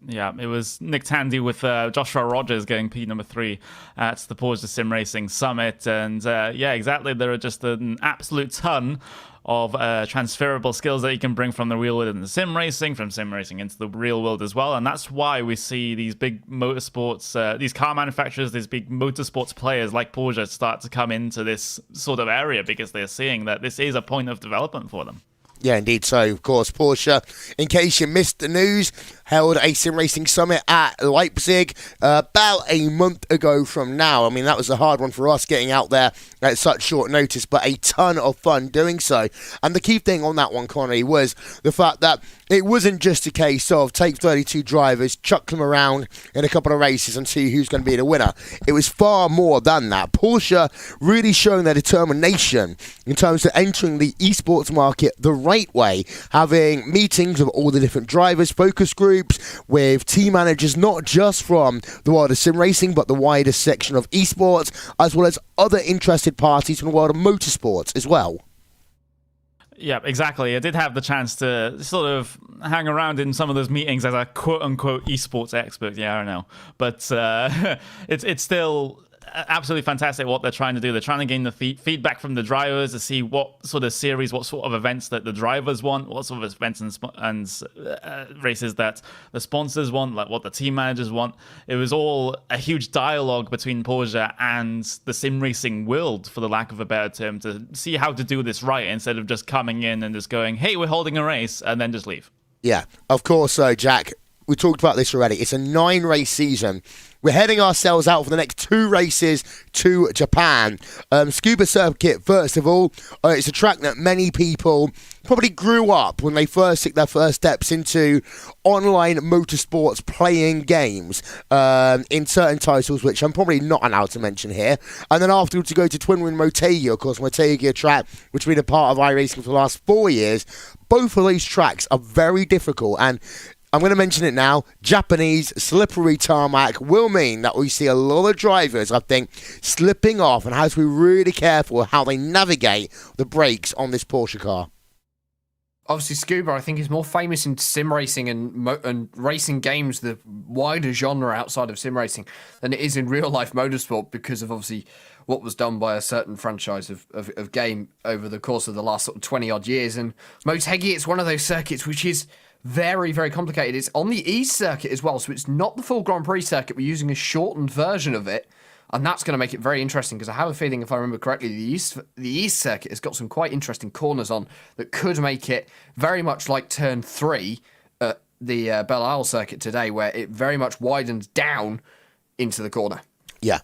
Yeah, it was Nick Tandy with Joshua Rogers getting P number 3 at the Porsche Sim Racing Summit. And yeah, exactly. There are just an absolute ton of transferable skills that you can bring from the real world into sim racing, from sim racing into the real world as well. And that's why we see these big motorsports, these car manufacturers, these big motorsports players like Porsche start to come into this sort of area, because they're seeing that this is a point of development for them. Yeah, indeed. So, of course, Porsche, in case you missed the news, held a sim racing summit at Leipzig about a month ago from now. I mean, that was a hard one for us getting out there at such short notice, but a ton of fun doing so. And the key thing on that one, Connery, was the fact that it wasn't just a case of take 32 drivers, chuck them around in a couple of races and see who's going to be the winner. It was far more than that. Porsche really showing their determination in terms of entering the esports market the right way, having meetings of all the different drivers, focus groups, groups with team managers not just from the world of sim racing, but the wider section of esports, as well as other interested parties from the world of motorsports as well. Yeah, exactly. I did have the chance to sort of hang around in some of those meetings as a quote-unquote esports expert. Yeah, I know. But it's still absolutely fantastic what they're trying to do. They're trying to gain the feedback from the drivers to see what sort of series, what sort of events that the drivers want, what sort of events and races that the sponsors want, like what the team managers want. It was all a huge dialogue between Porsche and the sim racing world, for the lack of a better term, to see how to do this right instead of just coming in and just going, hey, we're holding a race, and then just leave. Yeah, of course, Jack. We talked about this already. It's a 9-race season. We're heading ourselves out for the next 2 races to Japan. Scuba Circuit, first of all, it's a track that many people probably grew up when they first took their first steps into online motorsports playing games in certain titles, which I'm probably not allowed to mention here. And then afterwards, to go to Twin Wing Motegi, of course, Motegi, a track which has been a part of iRacing for the last 4 years. Both of these tracks are very difficult, and I'm going to mention it now. Japanese slippery tarmac will mean that we see a lot of drivers, I think, slipping off, and have to be really careful how they navigate the brakes on this Porsche car. Obviously, Scuba, I think, is more famous in sim racing and racing games, the wider genre outside of sim racing, than it is in real-life motorsport, because of, obviously, what was done by a certain franchise of game over the course of the last sort of 20-odd years. And Motegi, it's one of those circuits which is very, very complicated. It's on the East circuit as well, so it's not the full Grand Prix circuit. We're using a shortened version of it, and that's going to make it very interesting, because I have a feeling, if I remember correctly, the East circuit has got some quite interesting corners on that could make it very much like Turn 3 at the Belle Isle circuit today, where it very much widens down into the corner. Yeah,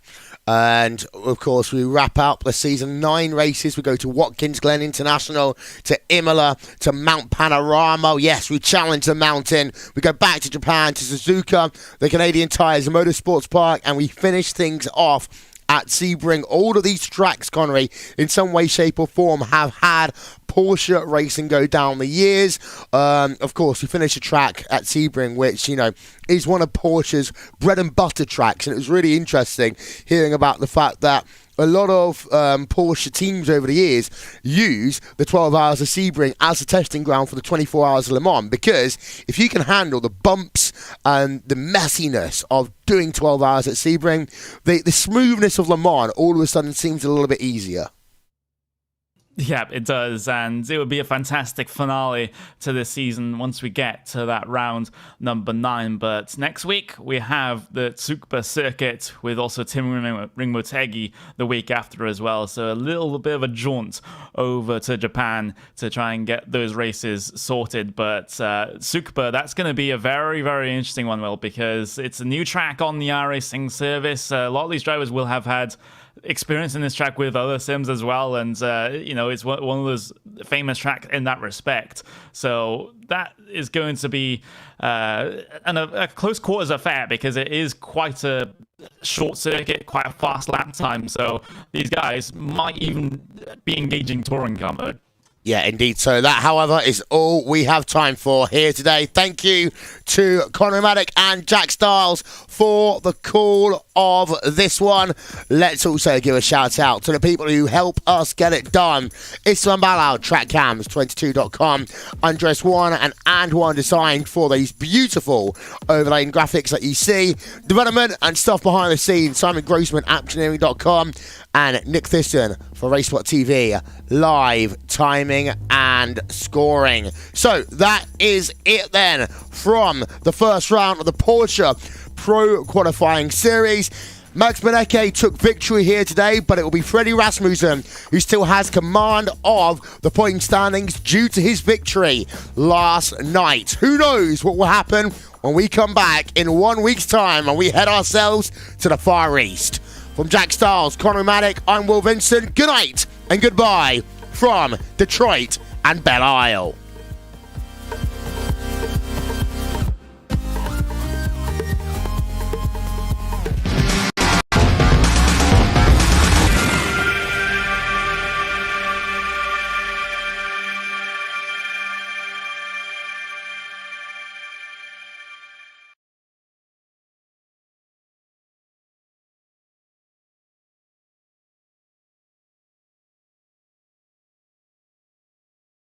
and of course we wrap up the season. 9 races. We go to Watkins Glen International, to Imola, to Mount Panorama. Yes, we challenge the mountain. We go back to Japan, to Suzuka, the Canadian Tires Motorsports Park, and we finish things off at Sebring. All of these tracks, Connery, in some way, shape or form, have had Porsche racing go down the years. Of course, we finished a track at Sebring, which, you know, is one of Porsche's bread and butter tracks, and it was really interesting hearing about the fact that a lot of Porsche teams over the years use the 12 hours of Sebring as a testing ground for the 24 hours of Le Mans, because if you can handle the bumps and the messiness of doing 12 hours at Sebring, the smoothness of Le Mans all of a sudden seems a little bit easier. Yeah, it does, and it would be a fantastic finale to this season once we get to that round number 9. But next week, we have the Tsukuba circuit with also Tim Ring Motegi the week after as well. So a little bit of a jaunt over to Japan to try and get those races sorted. But Tsukuba, that's going to be a very, very interesting one, Will, because it's a new track on the iRacing service. A lot of these drivers will have had experience in this track with other sims as well, and you know, it's one of those famous tracks in that respect. So that is going to be a close quarters affair, because it is quite a short circuit, quite a fast lap time. So these guys might even be engaging touring car mode. Yeah, indeed. So that, however, is all we have time for here today. Thank you to Conor Maddock and Jack Stiles for the call of this one. Let's also give a shout out to the people who help us get it done. Islam Balal, TrackCams22.com, Andres One and One Design for these beautiful overlaying graphics that you see. Development and stuff behind the scenes, Simon Grossman, Apptioneering.com, and Nick Thiston for RaceSpotTV, live timing and scoring. So that is it then from the first round of the Porsche Pro Qualifying Series. Max Benecke took victory here today, but it will be Freddie Rasmussen who still has command of the point standings due to his victory last night. Who knows what will happen when we come back in 1 week's time and we head ourselves to the Far East. From Jack Stiles, Conor Maddock, I'm Will Vincent. Good night and goodbye from Detroit and Belle Isle.